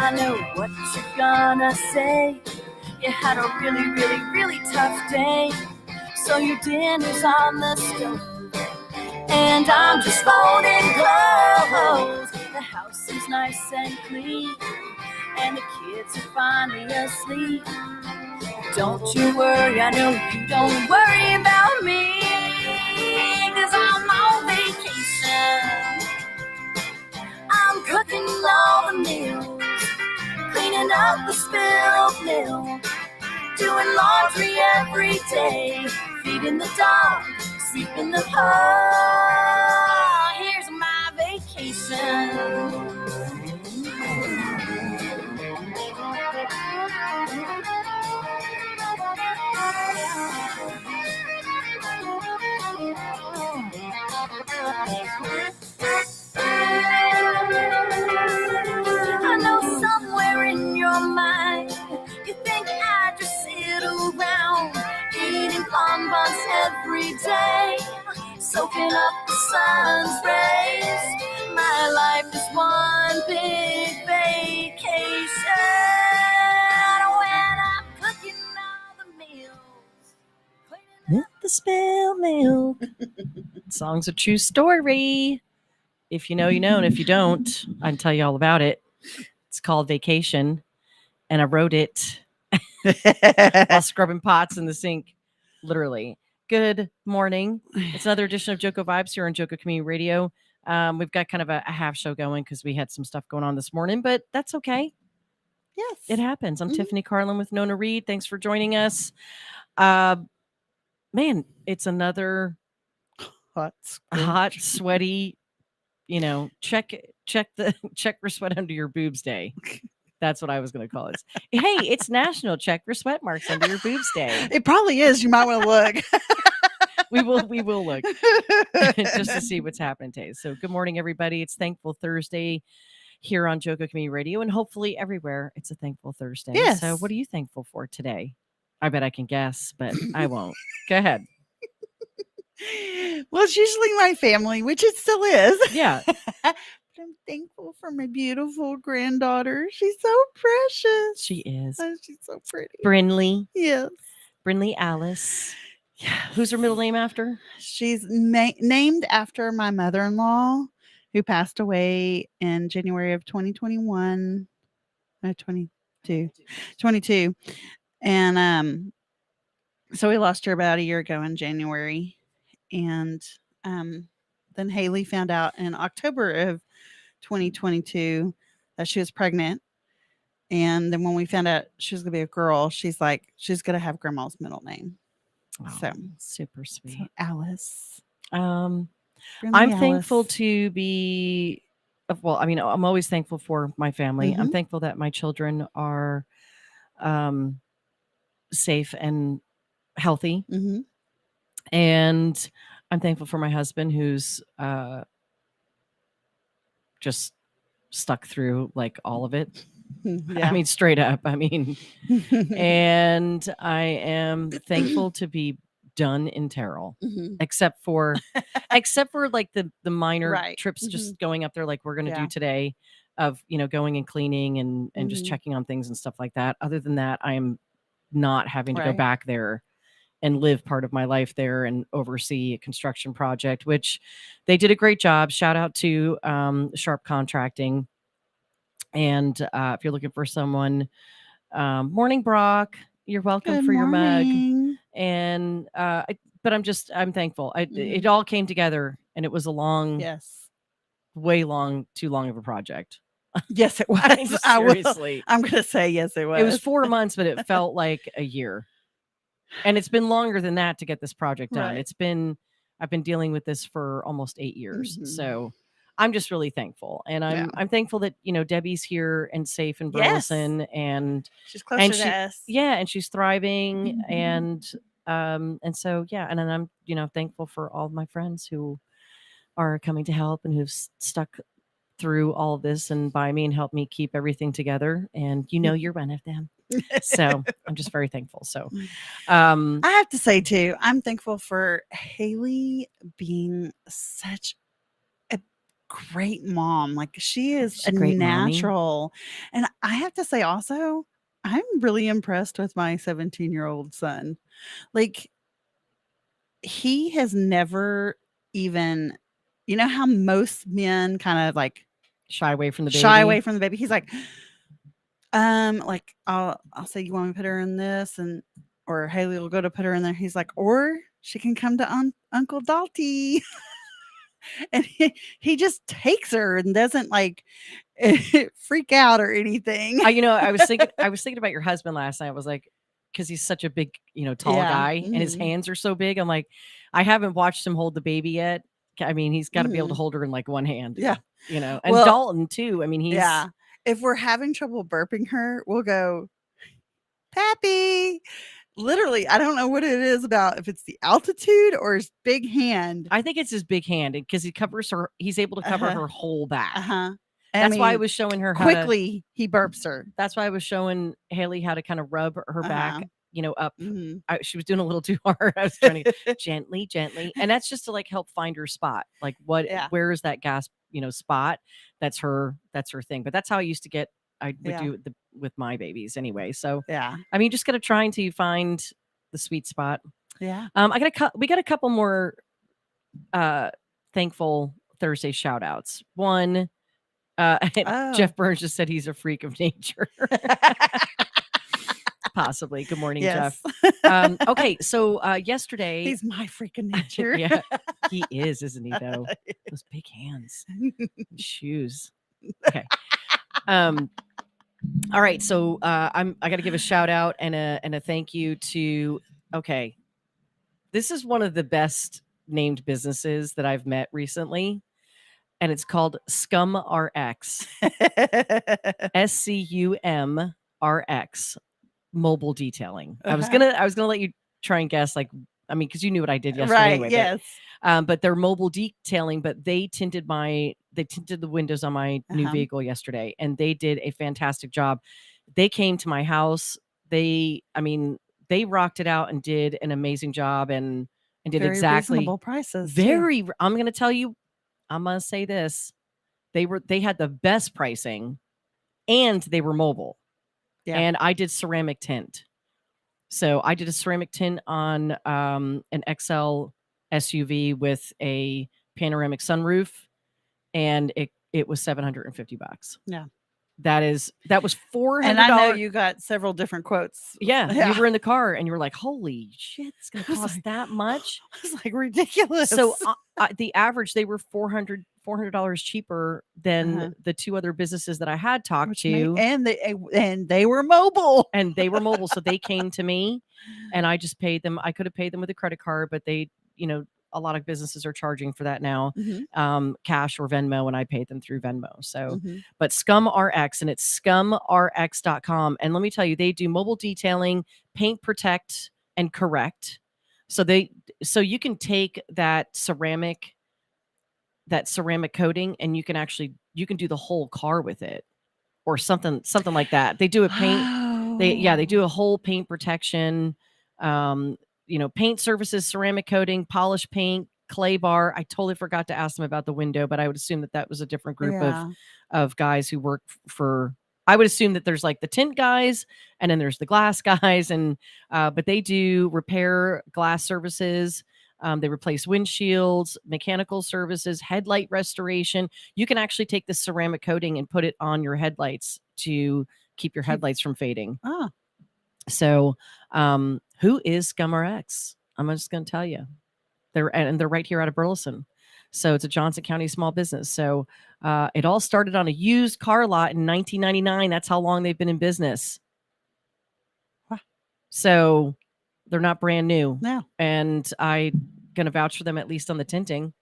I know what you're gonna say. You had a really, really, really tough day. So your dinner's on the stove, and I'm just folding clothes. The house seems nice and clean, and the kids are finally asleep. Don't you worry, I know you don't worry about me, 'cause I'm on vacation. I'm cooking all the meals, cleaning up the spilled milk, doing laundry every day, feeding the dog, sweeping the pond. Here's my vacation. I know somewhere in your mind you think I just sit around eating bonbons every day, soaking up the sun's rays. My life is one big vacation when I'm cooking all the meals, with the spilled milk. Song's a true story. If you know, you know, and if you don't, I can tell you all about it. It's called Vacation, and I wrote it while scrubbing pots in the sink, literally. Good morning. It's another edition of JoCo Vibes here on JoCo Community Radio. We've got kind of a half show going because we had some stuff going on this morning, but that's okay. Yes. It happens. I'm Tiffany Carlen with Nona Reed. Thanks for joining us. Man, it's another hot, sweaty, check for sweat under your boobs day. That's what I was going to call it. Hey, it's National Check for Sweat Marks Under Your Boobs Day. It probably is. You might want to look. We will look just to see what's happening today. So good morning, everybody. It's Thankful Thursday here on JoCo Community Radio, and hopefully everywhere it's a Thankful Thursday. Yes. So what are you thankful for today? I bet I can guess, but I won't. Go ahead. Well, it's usually my family, which it still is. Yeah. But I'm thankful for my beautiful granddaughter. She's so precious. She is. Oh, she's so pretty. Brinley. Yes. Brinley Alice. Yes. Who's her middle name after? She's named after my mother-in-law, who passed away in January of 2021. 22. And so we lost her about a year ago in January. And then Haley found out in October of 2022 that she was pregnant. And then when we found out she was going to be a girl, she's like, she's going to have grandma's middle name. Oh, so super sweet. So Alice. I'm thankful to be, well, I mean, I'm always thankful for my family. Mm-hmm. I'm thankful that my children are safe and healthy. Mm-hmm. And I'm thankful for my husband who's just stuck through like all of it. Yeah. I mean, straight up. I mean, and I am thankful to be done in Terrell, mm-hmm. except for like the minor trips, mm-hmm. just going up there like we're going to do today, of going and cleaning and mm-hmm. just checking on things and stuff like that. Other than that, I am not having to go back there and live part of my life there and oversee a construction project, which they did a great job. Shout out to Sharp Contracting. And if you're looking for someone, morning, Brock, you're welcome. Good for morning. Your mug. And but I'm thankful. It all came together, and it was a long, too long of a project. Yes, it was. Seriously, I'm going to say yes, it was. It was 4 months, but it felt like a year. And it's been longer than that to get this project done. Right. I've been dealing with this for almost 8 years. Mm-hmm. So I'm just really thankful. And I'm thankful that, Debbie's here and safe in Burleson, and she's closer to us. Yeah. And she's thriving. Mm-hmm. And so, yeah. And then I'm, thankful for all of my friends who are coming to help and who've stuck through all of this and by me and helped me keep everything together. And you're one of them. So I'm just very thankful. So I have to say too, I'm thankful for Haley being such a great mom. Like she is She's a a great mommy. natural. And I have to say also, I'm really impressed with my 17-year-old son. Like he has never even, you know how most men kind of like Shy away from the shy baby. away from the baby. He's like I'll say, you want me to put her in this, and or Haley will go to put her in there. He's like, or she can come to Uncle Dalty. And he just takes her and doesn't like freak out or anything. I was thinking about your husband last night. I was like, because he's such a big, tall Yeah. guy, and his Mhm. hands are so big. I'm like, I haven't watched him hold the baby yet. I mean, he's got to be able to Mhm. hold her in like one hand. Yeah. And Well, Dalton too. I mean, he's yeah. If we're having trouble burping her, we'll go, Pappy. Literally, I don't know what it is about, if it's the altitude or his big hand. I think it's his big hand because he's able to cover Uh-huh. her whole back. Uh-huh. I That's why I mean, was showing her quickly he burps her. that's why I was showing Haley how to kind of rub her back, Uh-huh. up. Mhm. She was doing a little too hard. I was trying to gently, gently. And that's just to like help find her spot. Like Yeah. where is that gas, spot? That's her thing. But that's how I used to get, I would Yeah. do with my babies anyway. So, Yeah. I mean, just got to try until you find the sweet spot. Yeah. We got a couple more uh thankful Thursday shout outs. One, Oh. Jeff Burns just said he's a freak of nature. Possibly. Good morning, Yes. Jeff. Okay, so yesterday, He's my freaking nature. yeah, he is, isn't he? Though those big hands, and shoes. Okay. All right. So I got to give a shout out and a thank you to. Okay, this is one of the best named businesses that I've met recently, and it's called Scum RX. SCUMRX. Mobile detailing. I was Uh-huh. gonna let you try and guess, like, I mean, because you knew what I did yesterday Right, anyway. yes. But they're mobile detailing. But they tinted the windows on my new Uh-huh. vehicle yesterday, and they did a fantastic job. They came to my house. I mean, they rocked it out and did an amazing job, and did Very exactly reasonable prices too. very. I'm gonna tell you. I'm gonna say this. They had the best pricing, and they were mobile. Yeah. And I did ceramic tint. So I did a ceramic tint on an XL SUV with a panoramic sunroof, and it was $750. Yeah. That was $400. And I know you got several different quotes. Yeah, Yeah. you were in the car and you were like, "Holy shit, it's going I to was cost like- that much?" It's like ridiculous. So the average, they were $400 cheaper than Uh-huh. the two other businesses that I had talked Which to. and they were mobile. And they were mobile, so they came to me, and I just paid them. I could have paid them with a credit card, but they, a lot of businesses are charging for that now, cash or Venmo, and I paid them through Venmo. So, but Scum RX, and it's scumrx.com. And let me tell you, they do mobile detailing, paint, protect, and correct. So you can take that ceramic coating, and you can do the whole car with it, or something like that. They do a paint. They do a whole paint protection, paint surfaces, ceramic coating, polish paint, clay bar. I totally forgot to ask them about the window, but I would assume that was a different group of guys who work for. I would assume that there's like the tint guys, and then there's the glass guys, and but they do repair glass services. They replace windshields, mechanical services, headlight restoration. You can actually take the ceramic coating and put it on your headlights to keep your headlights from fading. Oh. So, who is ScumRx? I'm just going to tell you. They're right here out of Burleson. So it's a Johnson County small business. So it all started on a used car lot in 1999. That's how long they've been in business. Wow. So they're not brand new. No. And I'm going to vouch for them, at least on the tinting.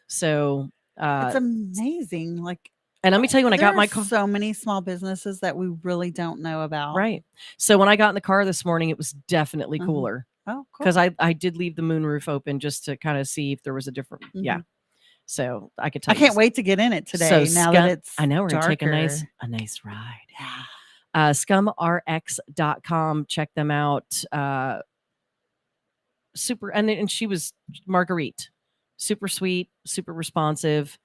So it's amazing. Like, and let me tell you, when I got my car, so many small businesses that we really don't know about. Right. So when I got in the car this morning, it was definitely cooler. Oh, cool. Because I did leave the moonroof open just to kind of see if there was a different. Yeah. So I could tell. I can't wait to get in it today. So now that it's I know we're darker. gonna take a nice ride. Yeah. Scumrx.com. Check them out. Super, and she was Marguerite, super sweet, super responsive,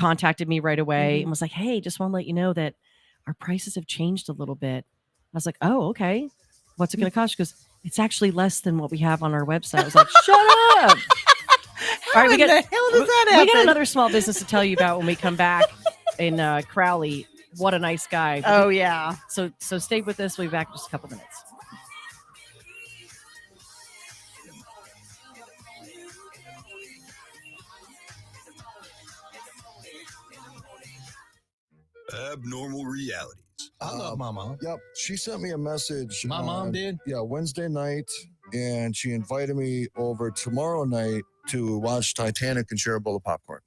contacted me right away Mhm. and was like, hey, just want to let you know that our prices have changed a little bit. I was like, oh, okay. What's it going to cost? She goes, it's actually less than what we have on our website. I was like, shut up. How in the hell does that We got happen? another small business to tell you about when we come back in Crowley. What a nice guy. Oh yeah. So stay with us. We'll be back in just a couple minutes. Abnormal realities. I love my mom. Yep. She sent me a message. My mom did? Yeah, Wednesday night. And she invited me over tomorrow night to watch Titanic and share a bowl of popcorn.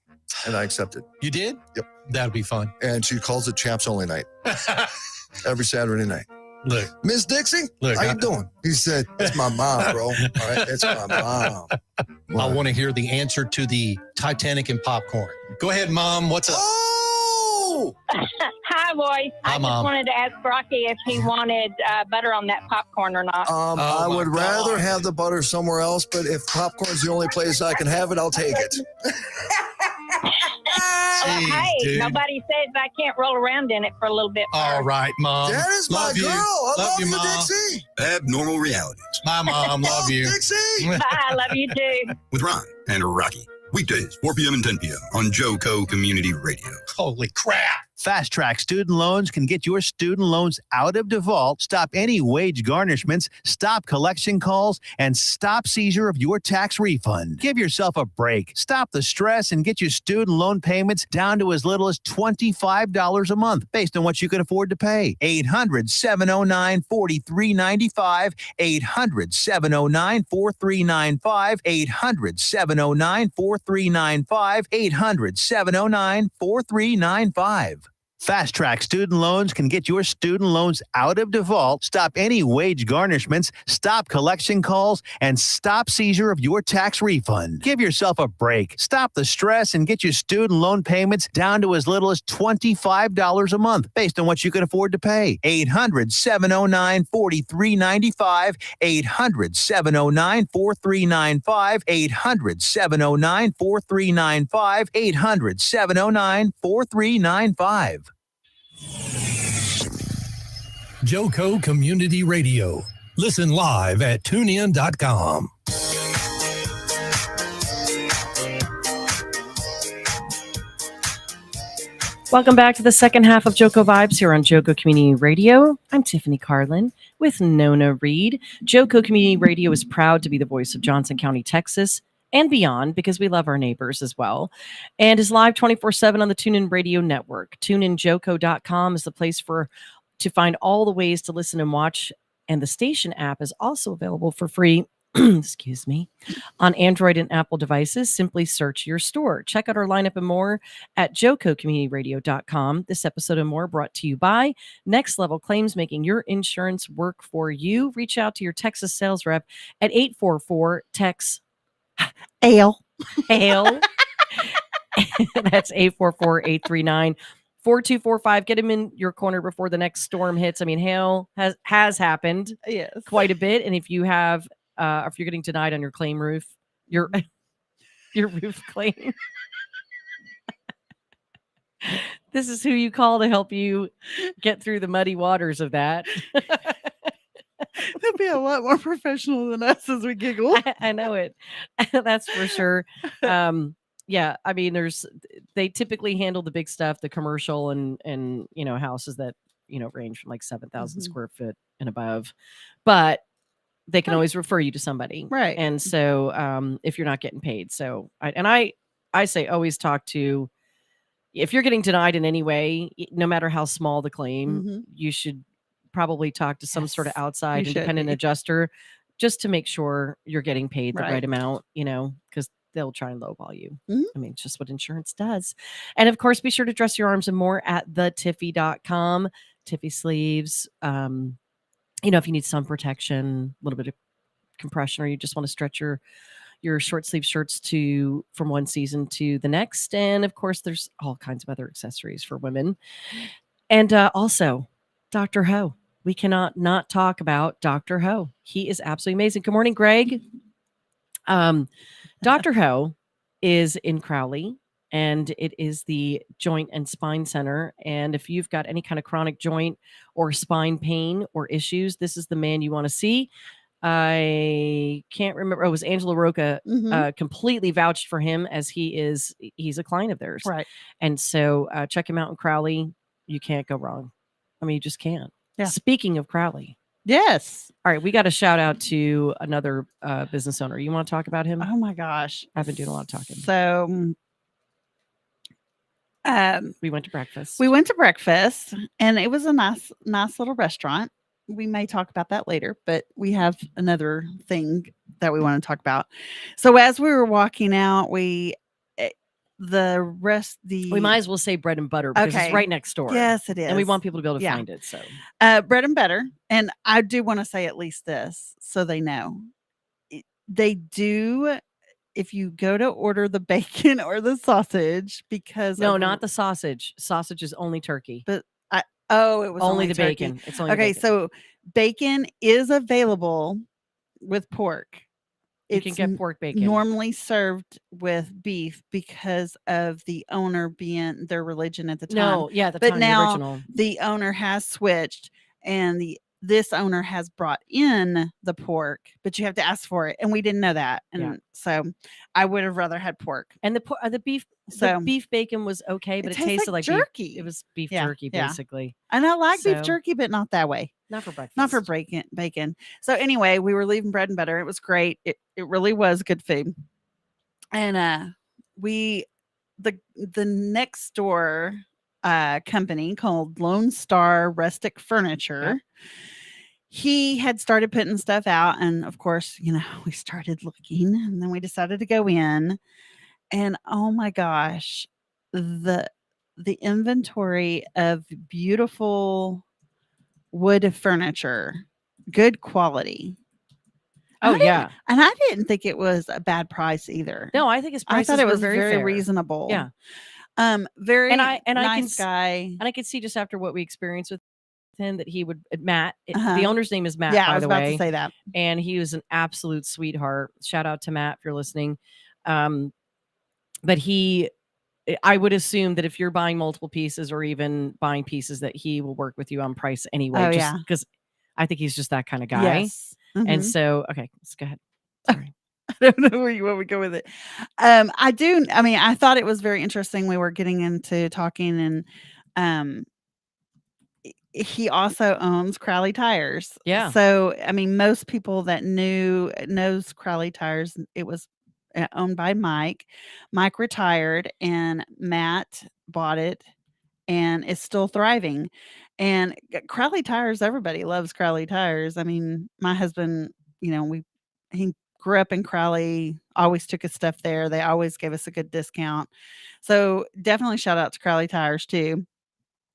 And I accepted. You did? Yep. That'd be fun. And she calls it Chaps Only Night. Every Saturday night. Look. Miss Dixie, Look, how you doing? He said, it's my mom, bro. All right, it's my mom. I want to hear the answer to the Titanic and popcorn. Go ahead, Mom. What's up? Oh! Hi, boys. Hi, I Mom. just wanted to ask Rocky if he wanted butter on that popcorn or not. I my would rather God. have the butter somewhere else, but if popcorn's the only place I can have it, I'll take it. Jeez, Hey, dude. nobody says I can't roll around in it for a little bit. All right, Mom. That is my Love you. girl. I love you, Mom. Dixie. Abnormal realities My mom, love you. Dixie. Bye. I love you too. with Ron and Rocky. Weekdays, 4 p.m. and 10 p.m. on JoCo Community Radio. Holy crap. Fast Track Student Loans can get your student loans out of default, stop any wage garnishments, stop collection calls, and stop seizure of your tax refund. Give yourself a break. Stop the stress and get your student loan payments down to as little as $25 a month based on what you can afford to pay. 800-709-4395. 800-709-4395. 800-709-4395. 800-709-4395. Fast Track Student Loans can get your student loans out of default, stop any wage garnishments, stop collection calls, and stop seizure of your tax refund. Give yourself a break. Stop the stress and get your student loan payments down to as little as $25 a month based on what you can afford to pay. 800-709-4395. 800-709-4395. 800-709-4395. 800-709-4395. JoCo Community Radio. Listen live at tunein.com. Welcome back to the second half of JoCo Vibes here on JoCo Community Radio. I'm Tiffany Carlen with Nona Reed. JoCo Community Radio is proud to be the voice of Johnson County, Texas, and beyond because we love our neighbors as well. And is live 24/7 on the TuneIn Radio Network. TuneInJoCo.com is the place to find all the ways to listen and watch. And the station app is also available for free, excuse me, on Android and Apple devices. Simply search your store. Check out our lineup and more at JoCoCommunityRadio.com. This episode and more brought to you by Next Level Claims, making your insurance work for you. Reach out to your Texas sales rep at 844-TEX Ale. Ale. That's 844-839-4245. Get him in your corner before the next storm hits. I mean, hail has happened Yes. quite a bit. And if you have, if you're getting denied on your claim roof, your roof claim, this is who you call to help you get through the muddy waters of that. They'll be a lot more professional than us as we giggle. I know it. That's for sure. Yeah, I mean, they typically handle the big stuff, the commercial and houses that range from like 7,000 Mhm. square foot and above, but they can always refer you to somebody, Right. And so if you're not getting paid, so I say always talk to, if you're getting denied in any way, no matter how small the claim, Mhm. you should probably talk to some sort of Yes, outside you should independent be. adjuster just to make sure you're getting paid the Right. right amount, because they'll try and lowball you. Mhm. I mean, it's just what insurance does. And of course, be sure to dress your arms and more at thetiffy.com. Tiffy sleeves. If you need sun protection, a little bit of compression, or you just want to stretch your short sleeve shirts from one season to the next. And of course, there's all kinds of other accessories for women. And also, Dr. Ho. We cannot not talk about Dr. Ho. He is absolutely amazing. Good morning, Greg. Dr. Ho is in Crowley. and it is the Joint and Spine Center. And if you've got any kind of chronic joint or spine pain or issues, this is the man you want to see. I can't remember. Oh, it was Angela Roca completely vouched for him, as he's a client of theirs. Right. And so check him out in Crowley. You can't go wrong. I mean, you just can't. Yeah. Speaking of Crowley. Yes. All right. We got a shout out to another business owner. You want to talk about him? Oh my gosh. I've been doing a lot of talking. So we went to breakfast. And it was a nice little restaurant. We may talk about that later, but we have another thing that we want to talk about. So as we were walking out, we might as well say bread and butter because it's right next door. Yes, it is. And we want people to be able to find it. So bread and butter. And I do want to say at least this so they know. They do, if you go to order the bacon or the sausage, because no, not the sausage. Sausage is only turkey. But it was only the turkey. bacon. It's only okay. The bacon. So bacon is available with pork. You can get pork bacon. Normally served with beef because of the owner being their religion at the time. No, yeah, but now the original. The owner has switched, and this owner has brought in the pork, but you have to ask for it, and we didn't know that, and so I would have rather had pork. And the beef. So the beef bacon was okay, but it tasted like jerky. Beef. It was beef jerky, basically. And I like beef jerky, but not that way. Not for breakfast. Not for bacon. So anyway, we were leaving bread and butter. It was great. It really was good food. And the next door company called Lone Star Rustic Furniture. He had started putting stuff out, and of course, we started looking, and then we decided to go in. And oh my gosh, the inventory of beautiful wood furniture, good quality. Oh yeah, and I didn't think it was a bad price either. No, I think his prices I thought it was very fair. reasonable. Yeah, very nice guy. And I could see just after what we experienced with him that he would Matt. The owner's name is Matt. Yeah, by I was the about way. to say that. And he was an absolute sweetheart. Shout out to Matt if you're listening. But I would assume that if you're buying multiple pieces or even buying pieces, that he will work with you on price anyway. Because I think he's just that kind of guy. Yes. And so, okay, let's go ahead. Sorry. I don't know where you want me to go with it. I thought it was very interesting. We were getting into talking, and he also owns Crowley Tires. Yeah. So, most people that knows Crowley Tires, it was owned by Mike. Mike retired, and Matt bought it, and is still thriving. And Crowley Tires, everybody loves Crowley Tires. My husband, he grew up in Crowley, always took his stuff there. They always gave us a good discount. So definitely shout out to Crowley Tires too.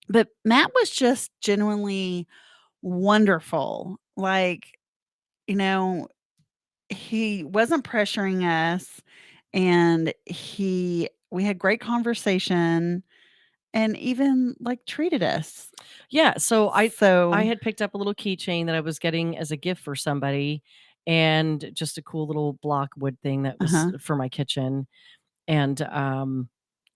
But Matt was just genuinely wonderful. He wasn't pressuring us, and we had great conversation, and even treated us. Yeah. So I had picked up a little keychain that I was getting as a gift for somebody, and just a cool little block wood thing that was for my kitchen. And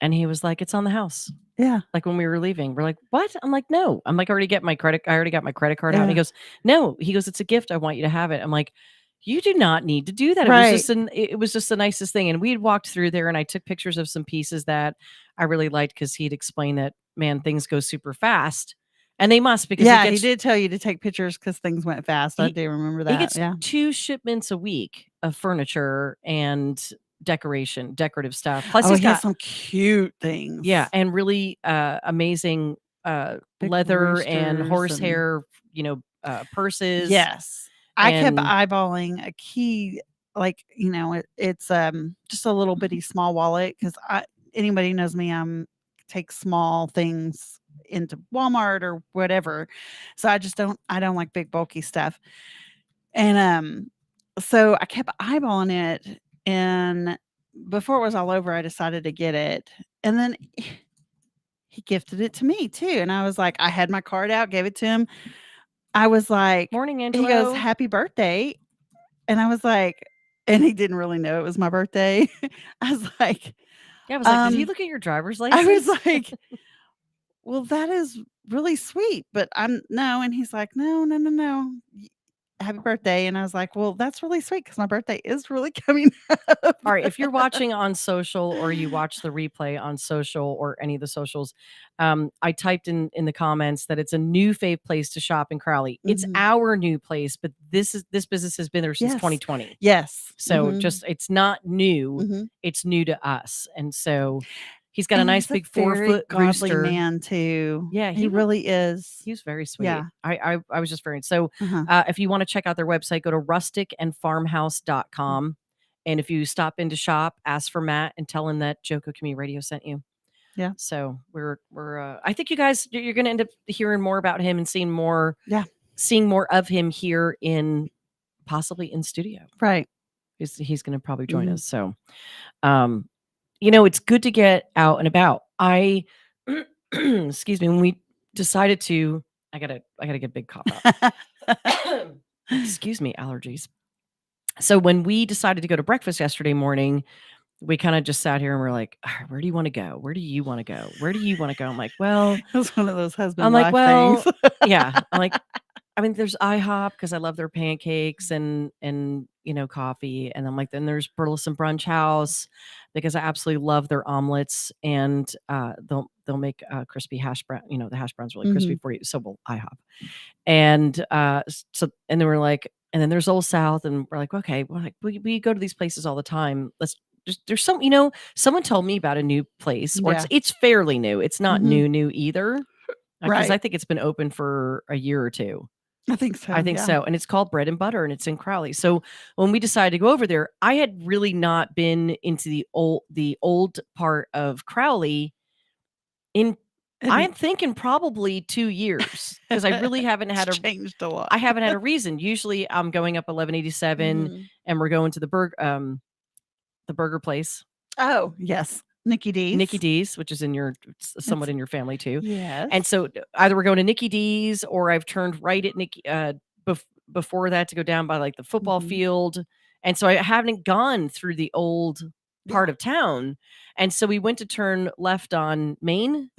he was like, "It's on the house." Yeah. Like when we were leaving, we're like, "What?" I'm like, "No." I'm like, I already got my credit card out. And he goes, "No." He goes, "It's a gift. I want you to have it." I'm like, "You do not need to do that." Right. It was just the nicest thing. And we had walked through there, and I took pictures of some pieces that I really liked, because he'd explained that, man, things go super fast. And they must, because he did tell you to take pictures because things went fast. I do remember that. He gets 2 shipments a week of furniture and decorative stuff. Plus he's got some cute things. Yeah, and really amazing leather and horsehair, purses. Yes. I kept eyeballing a key, it's just a little bitty small wallet, because anybody knows me, take small things into Walmart or whatever. So I don't like big bulky stuff. And so I kept eyeballing it, and before it was all over, I decided to get it. And then he gifted it to me too. And I was like, I had my card out, gave it to him. I was like, "Morning, Angelo." He goes, "Happy birthday." And I was like, and he didn't really know it was my birthday. I was like, Yeah, I was like, did he Um, look at your driver's I license? was like, well, that is really sweet, but no. And he's like, no, no, no, no. Happy birthday. And I was like, well, that's really sweet because my birthday is really coming up. All right, if you're watching on social or you watch the replay on social or any of the socials, I typed in the comments that it's a new fave place to shop in Crowley. It's Mhm. our new place, but this business has been there since Yes. 2020. Yes. So Mhm. just it's not new, Mhm. it's new to us. And so he's got a And nice he's a big very 4-foot godly rooster. man too. Yeah, he really is. He was very sweet. Yeah. I was just very so Uh-huh. if you want to check out their website, go to rusticandfarmhouse.com. And if you stop in to shop, ask for Matt and tell him that JoCo Community Radio sent you. Yeah. So we're I think you guys you're going to end up hearing more about him and seeing more of him here in possibly in studio. Right. He's going to probably join us. So it's good to get out and about. I excuse me, when we decided to I got to get a big cough out. Excuse me, allergies. So when we decided to go to breakfast yesterday morning, we kind of just sat here and we're like, all right, where do you want to go? Where do you want to go? Where do you want to go? I'm like, well, It was one of those husband I'm like, wife well, things. yeah. I'm like, I mean, there's IHOP because I love their pancakes and coffee. And I'm like, then there's Burleson Brunch House because I absolutely love their omelets and they'll make crispy hash brown. The hash brown's really crispy for you. So will IHOP. And and then we're like, and then there's Old South, and we're like, okay, we go to these places all the time. There's some, someone told me about a new place, or it's fairly new. It's not new either, because I think it's been open for a year or two. I think so. So, and it's called Bread and Butter, and it's in Crowley. So when we decided to go over there, I had really not been into the old part of Crowley I'm thinking probably 2 years because I really haven't had changed a lot. I haven't had a reason. Usually I'm going up 1187 and we're going to the burger place. Oh, yes. Nikki D's, which is somewhat in your family too. Yes. And so either we're going to Nikki D's or I've turned right at Nikki before that to go down by like the football field. And so I haven't gone through the old part of town. And so we went to turn left on Main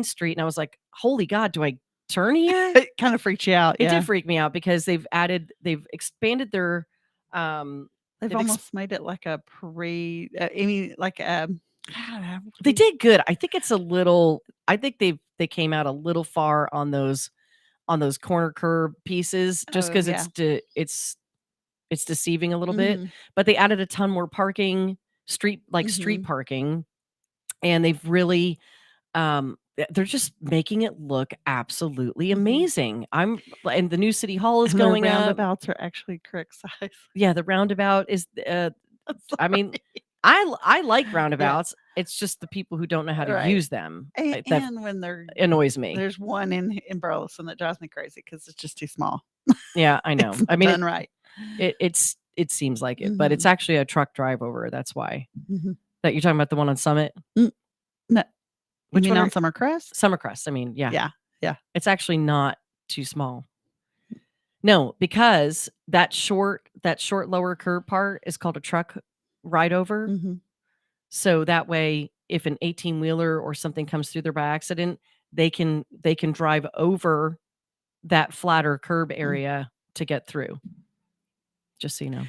Street. And I was like, holy God, do I turn here? It kind of freaked you out. It did freak me out because they've expanded their, they've almost made it like a parade. They did good. I think it's a little, I think they came out a little far on those corner curb pieces just because it's deceiving a little bit, but they added a ton more parking, street parking, and they've really they're just making it look absolutely amazing. And the new city hall is going up. Roundabouts are actually correct size. Yeah, the roundabout is I mean, I like roundabouts. It's just the people who don't know how to use them and when they're annoys me. There's one in Burleson that drives me crazy because it's just too small. Yeah, I know. I mean, done right. It seems like it, but it's actually a truck drive over. That's why. That you're talking about the one on Summit? No. Which one on Summercrest? Summercrest. I mean, yeah. Yeah. It's actually not too small. No, because that short lower curb part is called a truck ride over. So that way, if an 18-wheeler or something comes through there by accident, they can drive over that flatter curb area to get through. Just so you know.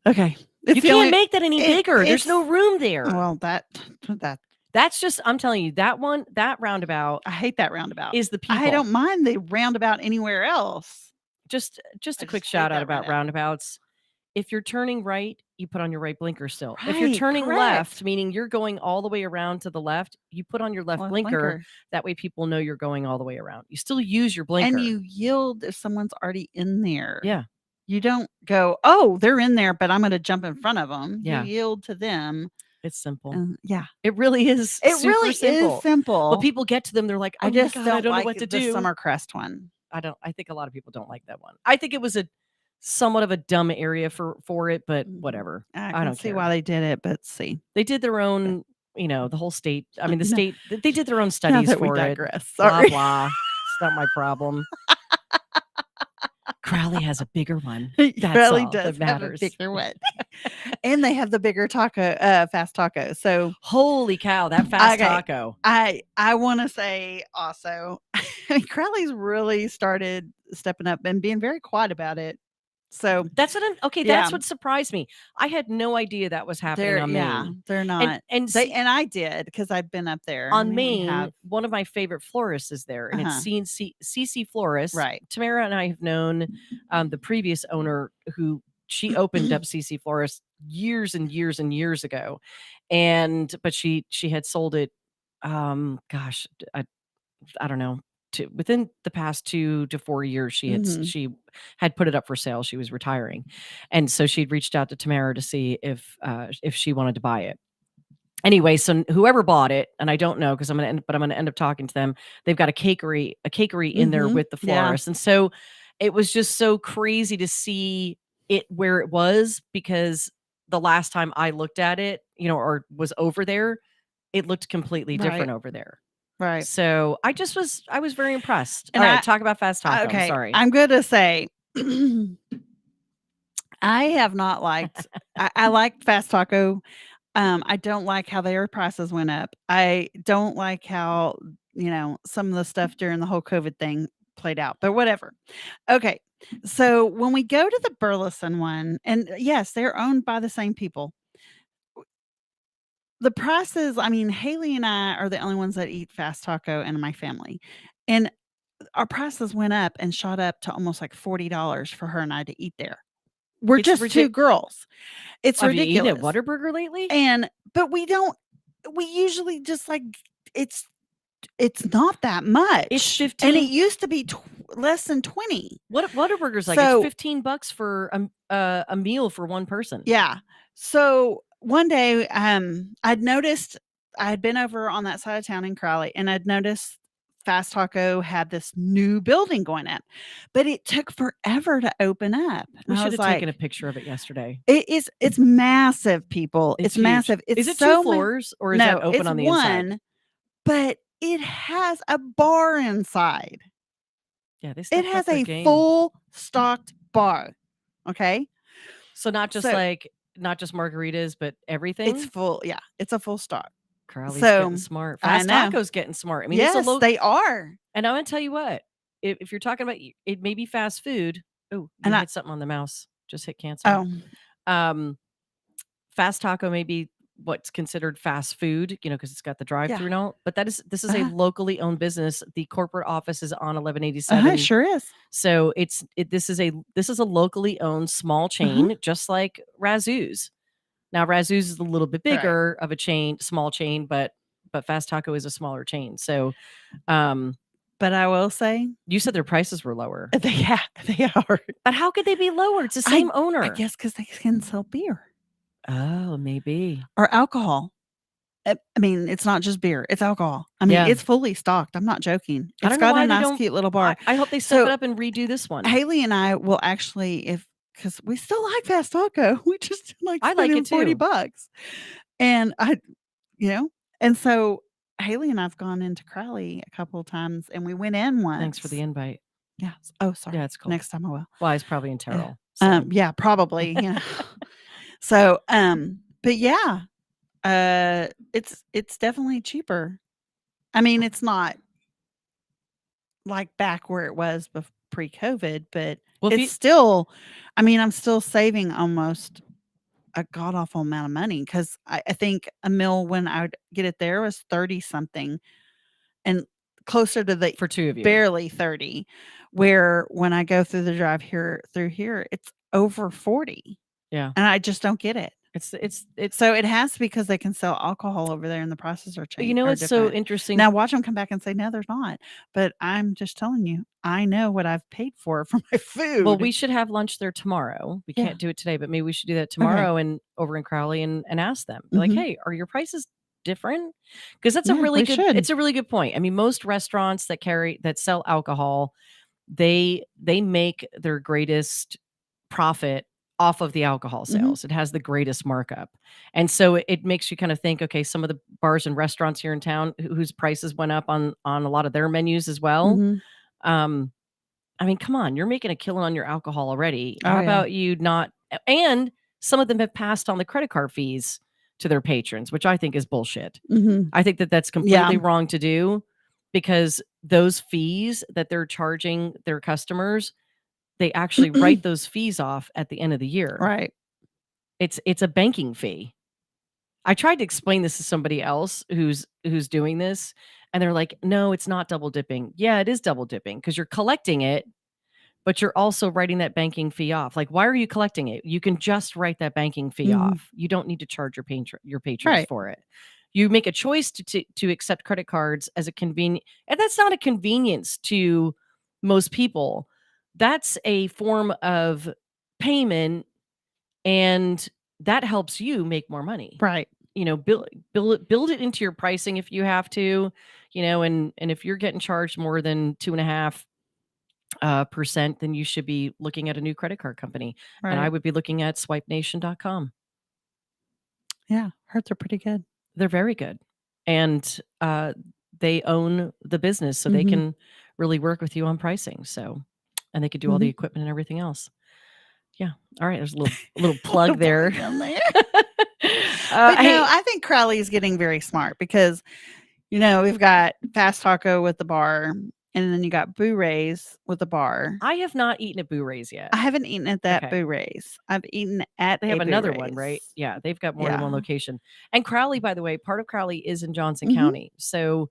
Okay. You can't make that any bigger. There's no room there. Well, that's just, I'm telling you, that roundabout. I hate that roundabout. Is the people. I don't mind the roundabout anywhere else. Just a quick shout out about roundabouts. If you're turning right, you put on your right blinker still. If you're turning left, meaning you're going all the way around to the left, you put on your left blinker. That way people know you're going all the way around. You still use your blinker. And you yield if someone's already in there. Yeah. You don't go, oh, they're in there, but I'm going to jump in front of them. Yeah. You yield to them. It's simple. Yeah. It really is. It really is simple. But people get to them. They're like, oh, I don't know what to do. The Summercrest one. I think a lot of people don't like that one. I think it was a somewhat of a dumb area for it, but whatever. I don't see why they did it, but see. They did their own, the whole state. I mean, the state, they did their own studies for it. Sorry. Blah, blah. It's not my problem. Crowley has a bigger one. It That's really all does that matters. have a bigger one. And they have the bigger taco, fast taco. So Holy cow, that fast Okay. taco. I want to say also, I mean, Crowley's really started stepping up and being very quiet about it. So That's what Yeah. that's what surprised me. I had no idea that was happening they're on Maine. they're not. And They see, and I did because I've been up there. I on mean, we Maine, have one of my favorite florists is there, and Uh-huh. it's CC Florist. Right. Tamara and I have known the previous owner who she opened up CC Florist years and years and years ago, but she had sold it. Gosh, I don't know. Within the past 2 to 4 years, Mhm. she had put it up for sale. She was retiring, and so she'd reached out to Tamara to see if she wanted to buy it. Anyway, so whoever bought it, and I don't know because I'm gonna end up talking to them. They've got a cakery in there Mhm. with the Yeah. florist, and so it was just so crazy to see it where it was, because the last time I looked at it, or was over there, it looked completely different Right. over there. Right. So I was very impressed. And All right, talk about fast taco. I'm Okay. sorry. I'm going to say I have not liked I liked fast taco. I don't like how their prices went up. I don't like how, some of the stuff during the whole COVID thing played out, but whatever. Okay. So when we go to the Burleson one, and yes, they're owned by the same people. The prices, I mean, Haley and I are the only ones that eat fast taco in my family. And our prices went up and shot up to almost like $40 for her and I to eat there. We're It's just two girls. It's Have you eaten ridiculous. at Whataburger lately? But we usually just like it's not that much. It's And 15. it used to be less than 20. Whataburger's like So- it's $15 for a meal for one person. Yeah. So one day, I'd noticed I had been over on that side of town in Crowley, and I'd noticed Fast Taco had this new building going up, but it took forever to open up. We And I should was have taken a like, picture of it yesterday. it's massive, people. It's huge. massive. It's Is it so 2 floors or is no, that open it's on the one, inside? but it has a bar inside. Yeah, they It stepped has up their a game. full stocked bar. Okay. So not just margaritas, but everything. It's full. Yeah. It's a full stock. Crowley's so, getting smart. I Fast know. Taco's getting smart. I mean, Yes, it's a low. they are. And I'm gonna tell you what, if you're talking about it, may be fast food. Oh, you And hit something on the mouse. Just hit cancel. Oh, Fast Taco may be what's considered fast food, because it's got the drive-through and all. But this is a Uh-huh. locally owned business. The corporate office is on 1187. it sure is. So this is a locally owned small chain, just like Razoo's. Now Razoo's is a little bit bigger of a small chain, but Fast Taco is a smaller chain. So, But I will say, you said their prices were lower. they are. But how could they be lower? It's the same owner. I guess because they can sell beer Oh, maybe. or alcohol. I mean, it's not just beer; it's alcohol. I mean, Yeah. it's fully stocked. I'm not joking. I It's don't know got why a they nice, don't- cute little bar. I hope they step So- it up and redo this one. Haley and I will actually, because we still like Fast Taco, we just like I like spending it too. $40, and and so Haley and I've gone into Crowley a couple of times, and we went in once. Thanks for the invite. Yeah. Oh, sorry. Yeah, it's cool. Next time I will. Well, it's probably in Terrell. so. Yeah, probably. Yeah. So, but yeah, it's definitely cheaper. I mean, it's not like back where it was pre-COVID, but Well, if it's still. I mean, I'm still saving almost a god awful amount of money because I think a meal when I would get it there was 30 something, and closer to the for 2 of you. barely 30. Where when I go through the drive through here, it's over 40. Yeah. And I just don't get it. It's So it has to be because they can sell alcohol over there and the prices are changing. it's so interesting. Now watch them come back and say, no, there's not. But I'm just telling you, I know what I've paid for my food. Well, we should have lunch there tomorrow. We Yeah. can't do it today, but maybe we should do that tomorrow and over in Crowley and ask them. Be like, Mhm. hey, are your prices different? Because that's Yeah, a really we good should. it's a really good point. I mean, most restaurants that sell alcohol, they make their greatest profit off of the alcohol sales. It has the greatest markup. And so it makes you kind of think, okay, some of the bars and restaurants here in town whose prices went up on a lot of their menus as well. Mhm. I mean, come on, you're making a killing on your alcohol already. Oh, How yeah. about you not? And some of them have passed on the credit card fees to their patrons, which I think is bullshit. Mhm. I think that that's completely wrong to do, because those fees that they're charging their customers, they actually write those fees off at the end of the year. Right. It's a banking fee. I tried to explain this to somebody else who's doing this, and they're like, "No, it's not double dipping." Yeah, it is double dipping, because you're collecting it, but you're also writing that banking fee off. Like, why are you collecting it? You can just write that banking fee Mhm. off. You don't need to charge your patrons Right. for it. You make a choice to accept credit cards as a convenient, and that's not a convenience to most people. That's a form of payment, and that helps you make more money. Right. You know, build it into your pricing if you have to, you know, and if you're getting charged more than 2.5%, then you should be looking at a new credit card company. And I Right. would be looking at swipenation.com. Yeah. Heard they're pretty good. They're very good. And they own the business, so they Mhm. can really work with you on pricing. So, and they could do all the equipment and everything else. Yeah. All right. There's a little plug there. Down there. But No, I think Crowley's getting very smart because, we've got Fast Taco with the bar, and then you got Boo Ray's with the bar. I have not eaten at Boo Ray's yet. I haven't eaten at that Okay. Boo Ray's. I've eaten at They have a Boo another one, right? Ray's. Yeah, they've got more than one Yeah. location. And Crowley, by the way, part of Crowley is in Johnson Mhm. County. So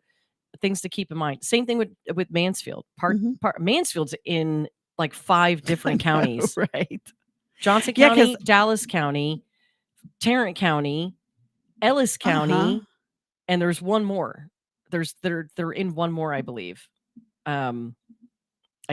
things to keep in mind. Same thing with Mansfield. Mhm. Mansfield's in like 5 different counties. Right. Johnson Yeah, County, 'cause Dallas County, Tarrant County, Ellis County, and there's one more. They're in one more, I believe. I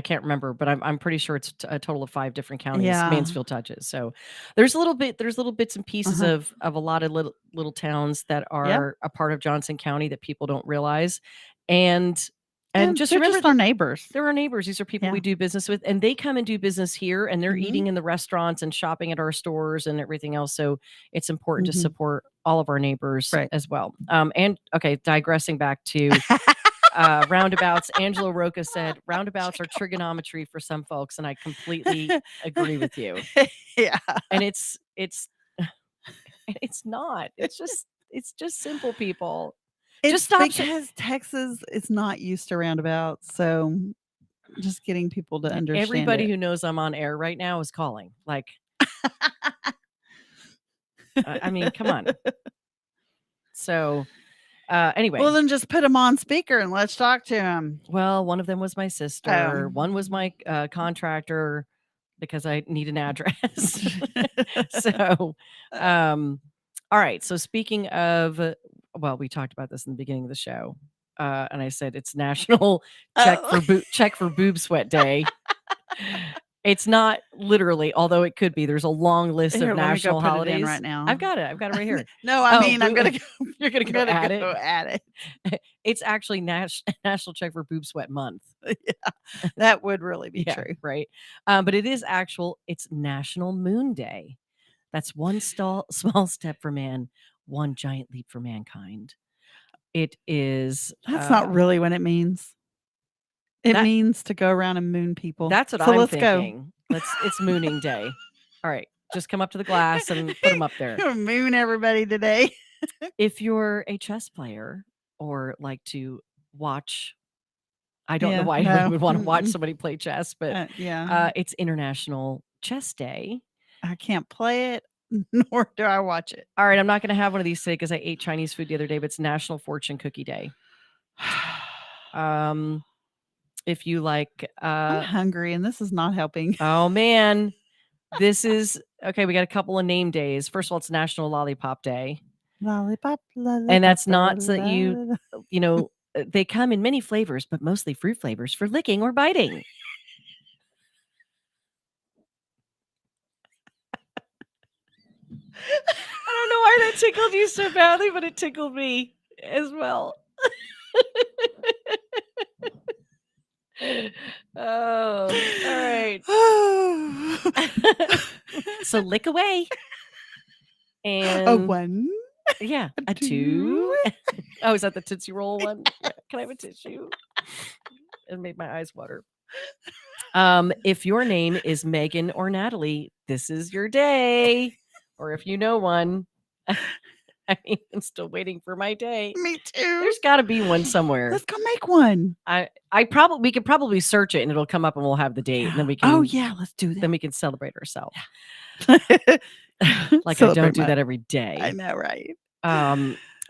can't remember, but I'm pretty sure it's a total of 5 different counties Yeah. Mansfield touches. So there's little bits and pieces of a lot of little towns that are a part of Johnson County that people don't realize. And just they're remember just our neighbors. they're our neighbors. These are people Yeah. we do business with, and they come and do business here, and they're Mhm. eating in the restaurants and shopping at our stores and everything else. So it's important to Mhm. support all of our neighbors Right. as well. And okay, digressing back to roundabouts. Angela Roca said roundabouts are trigonometry for some folks, and I completely agree with you. Yeah. And it's not. It's just simple, people. It's Just stop. because Texas is not used to roundabouts, so just getting people to understand Everybody it. who knows I'm on air right now is calling. Like, I mean, come on. So, anyway. Well, then just put them on speaker and let's talk to them. Well, one of them was my sister. One was my contractor, because I need an address. So, all right. So speaking of, well, we talked about this in the beginning of the show, and I said it's National Check for Boob Sweat Day. It's not literally, although it could be. There's a long list Here, of let me go national put it in holidays right now. I've got it right here. No, I Oh, mean, I'm gonna go. You're gonna go at it. At it. It's actually National Check for Boob Sweat Month. Yeah, that would really be true. Right? But it is it's National Moon Day. That's one small step for man, one giant leap for mankind. It is. That's not really what it means. It that- means to go around and moon people. That's what So I'm let's thinking. It's mooning day. All right, just come up to the glass and put them up there. go. Moon everybody today. If you're a chess player or like to watch, I don't know why anyone would want to watch somebody play chess, but yeah, it's International Chess Day. I can't play it, nor do I watch it. All right, I'm not going to have one of these today because I ate Chinese food the other day, but it's National Fortune Cookie Day. If you like, I'm hungry, and this is not helping. Oh man, this is okay. We got a couple of name days. First of all, it's National Lollipop Day, Lollipop, and that's not so that you know they come in many flavors, but mostly fruit flavors for licking or biting. I don't know why that tickled you so badly, but it tickled me as well. Oh, all right. So lick away. And A one. Yeah, A a two. Oh, is that the Tootsie Roll one? Yeah. Can I have a tissue? It made my eyes water. If your name is Megan or Natalie, this is your day. or if you know one, I mean, I'm still waiting for my day. Me too. There's got to be one somewhere. Let's go make one. We could probably search it and it'll come up and we'll have the date and then we can. Oh yeah, let's do that. Then we can celebrate ourselves. Yeah. Like I don't do that every day. I know, right?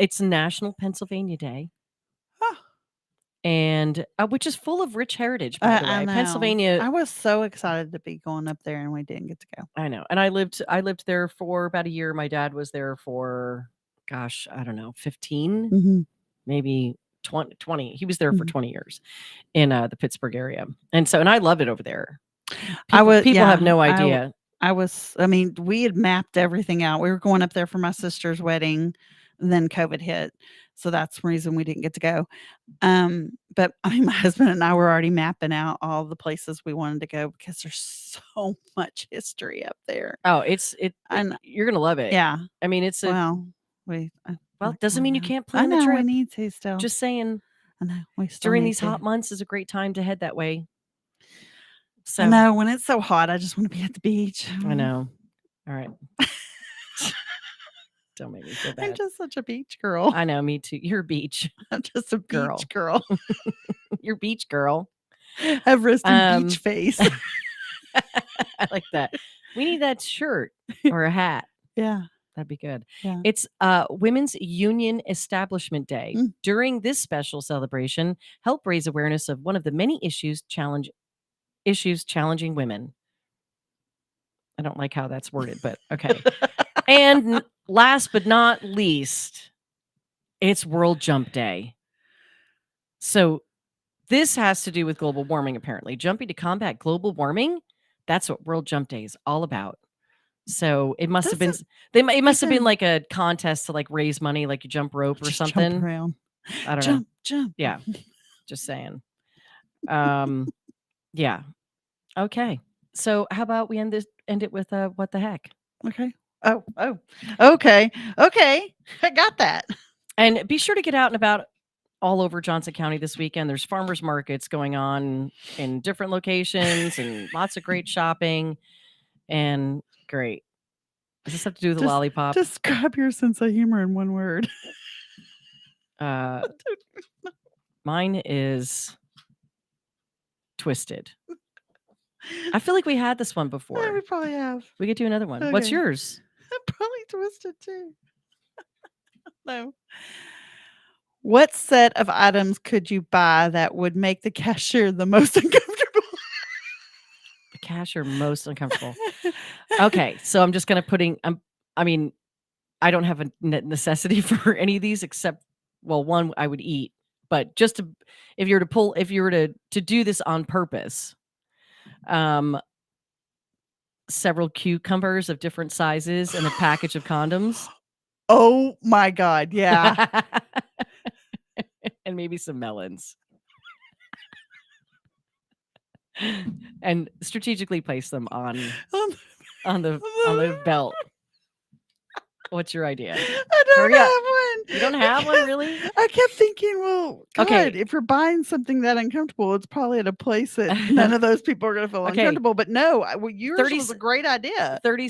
It's National Pennsylvania Day. Huh. And which is full of rich heritage, by the way. I know. Pennsylvania. I was so excited to be going up there and we didn't get to go. I know. And I lived there for about a year. My dad was there for, gosh, I don't know, 15, Mm-hmm. maybe 20. He was there for 20 years in the Pittsburgh area. And I love it over there. People have no idea. We had mapped everything out. We were going up there for my sister's wedding, and then COVID hit. So that's the reason we didn't get to go. But my husband and I were already mapping out all the places we wanted to go because there's so much history up there. Oh, you're going to love it. Yeah. I mean, it doesn't mean you can't plan the trip. We need to still. Just saying. I know. During these hot months is a great time to head that way. So I know when it's so hot, I just want to be at the beach. I know. All right. Don't make me feel bad. I'm just such a beach girl. I know, me too. You're a beach. I'm just a beach girl. You're a beach girl. Everest and beach face. I like that. We need that shirt or a hat. Yeah. That'd be good. Yeah. It's Women's Union Establishment Day. During this special celebration, help raise awareness of one of the many issues challenging women. I don't like how that's worded, but okay. And last but not least, it's World Jump Day. So this has to do with global warming, apparently. Jumping to combat global warming, that's what World Jump Day is all about. So it must have been like a contest to like raise money, like you jump rope or something. Jump around. I don't know. Jump. Yeah. Just saying. Yeah. Okay. So how about we end it with what the heck? Okay. Oh. Okay. I got that. And be sure to get out and about all over Johnson County this weekend. There's farmers markets going on in different locations and lots of great shopping and great. Does this have to do with the lollipop? Describe your sense of humor in one word. Mine is twisted. I feel like we had this one before. Yeah, we probably have. We could do another one. Okay. What's yours? Probably twisted too. No. What set of items could you buy that would make the cashier the most uncomfortable? The cashier most uncomfortable. Okay, so I'm just gonna I don't have a necessity for any of these except, well, one I would eat, but just if you were to do this on purpose, several cucumbers of different sizes and a package of condoms. Oh my God. Yeah. And maybe some melons. And strategically place them on the belt. What's your idea? I don't have one. You don't have one, really? I kept thinking, well, God, okay, if you're buying something that uncomfortable, it's probably at a place that none of those people are going to feel uncomfortable. But no, yours was a great idea. 30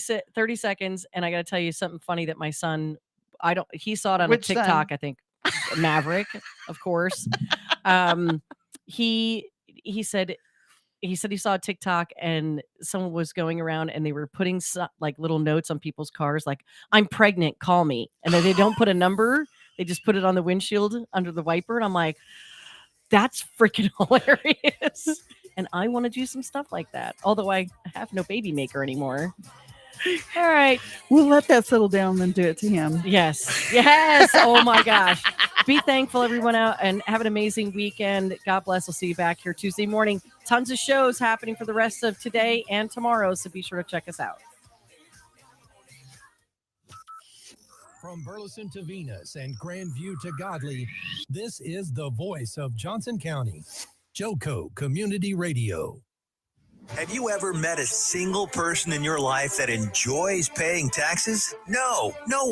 seconds, and I got to tell you something funny that my son, he saw it on Which a TikTok, son? I think. Maverick, of course. He said he saw a TikTok and someone was going around and they were putting like little notes on people's cars, like, I'm pregnant, call me. And then they don't put a number. They just put it on the windshield under the wiper. And I'm like, that's freaking hilarious. And I want to do some stuff like that. Although I have no baby maker anymore. All right. We'll let that settle down and then do it to him. Yes. Oh my gosh. Be thankful, everyone, out, and have an amazing weekend. God bless. We'll see you back here Tuesday morning. Tons of shows happening for the rest of today and tomorrow, so be sure to check us out. From Burleson to Venus and Grandview to Godley, this is the voice of Johnson County, JoCo Community Radio. Have you ever met a single person in your life that enjoys paying taxes? No one.